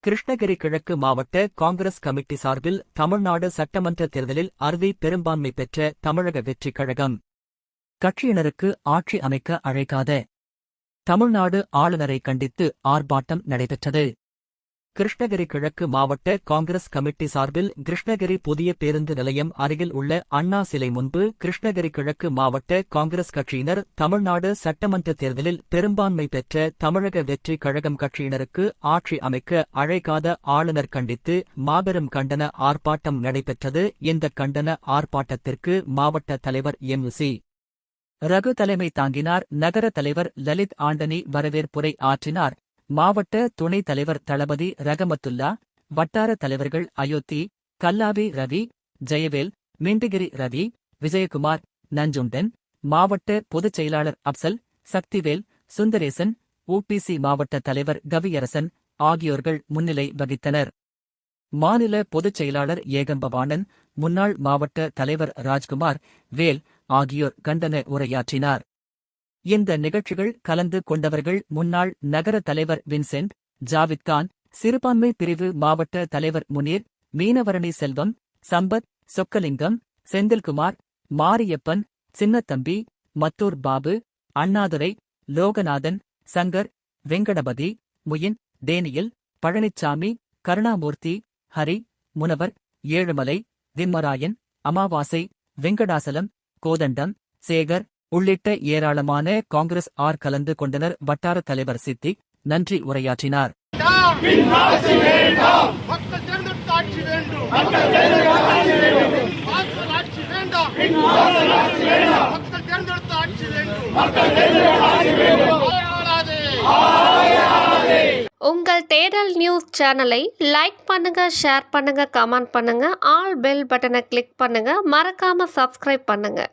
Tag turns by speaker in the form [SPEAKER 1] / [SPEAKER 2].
[SPEAKER 1] கிருஷ்ணகிரி கிழக்கு மாவட்ட காங்கிரஸ் கமிட்டி சார்பில் தமிழ்நாடு சட்டமன்ற தேர்தலில் அறுதி பெரும்பான்மை பெற்ற தமிழக வெற்றிக் கழகம் கட்சியினருக்கு ஆட்சி அமைக்க அழைக்காத தமிழ்நாடு ஆளுநரை கண்டித்து ஆர்ப்பாட்டம் நடைபெற்றது. கிருஷ்ணகிரி கிழக்கு மாவட்ட காங்கிரஸ் கமிட்டி சார்பில் கிருஷ்ணகிரி புதிய பேருந்து நிலையம் அருகில் உள்ள அண்ணா சிலை முன்பு கிருஷ்ணகிரி கிழக்கு மாவட்ட காங்கிரஸ் கட்சியினர் தமிழ்நாடு சட்டமன்ற தேர்தலில் பெரும்பான்மை பெற்ற தமிழக வெற்றிக் கழகம் கட்சியினருக்கு ஆட்சி அமைக்க அழைக்காத ஆளுநர் கண்டித்து மாபெரும் கண்டன ஆர்ப்பாட்டம் நடைபெற்றது. இந்த கண்டன ஆர்ப்பாட்டத்திற்கு மாவட்ட தலைவர் எம்.சி. ரகு தலைமை தாங்கினார். நகர தலைவர் லலித் ஆண்டனி வரவேற்புரை ஆற்றினார். மாவட்ட துணைத் தலைவர் தளபதி ரகமத்துல்லா, வட்டார தலைவர்கள் அயோத்தி, கல்லாவி ரவி, ஜெயவேல், மிண்டிகிரி ரவி, விஜயகுமார், நஞ்சுண்டன், மாவட்ட பொதுச் செயலாளர் அப்சல், சக்திவேல், சுந்தரேசன், உபிசி மாவட்ட தலைவர் கவியரசன் ஆகியோர்கள் முன்னிலை வகித்தனர். மாநில பொதுச் செயலாளர் ஏகம்பவாணன், முன்னாள் மாவட்ட தலைவர் ராஜ்குமார், வேல் ஆகியோர் கண்டன உரையாற்றினார். இந்த நிகழ்ச்சிகள் கலந்து கொண்டவர்கள் முன்னாள் நகர தலைவர் வின்சென்ட், ஜாவித்கான், சிறுபான்மை பிரிவு மாவட்ட தலைவர் முனீர், மீனவரணி செல்வம், சம்பத், சொக்கலிங்கம், செந்தில்குமார், மாரியப்பன், சின்னத்தம்பி, மத்தூர் பாபு, அண்ணாதுரை, லோகநாதன், சங்கர், வெங்கடபதி, முயின், டேனியல், பழனிச்சாமி, கருணாமூர்த்தி, ஹரி, முனவர், ஏழுமலை, திம்மராயன், அமாவாசை, வெங்கடாசலம், கோதண்டம், சேகர் உள்ளிட்ட ஏராளமான காங்கிரஸ் கலந்து கொண்டனர். வட்டார தலைவர் சித்திக் நன்றி உரையாற்றினார்.
[SPEAKER 2] உங்கள் தேடல் நியூஸ் சேனலை லைக் பண்ணுங்க, ஷேர் பண்ணுங்க, கமெண்ட் பண்ணுங்க, ஆல் பெல் பட்டனை கிளிக் பண்ணுங்க, மறக்காம சப்ஸ்கிரைப் பண்ணுங்க.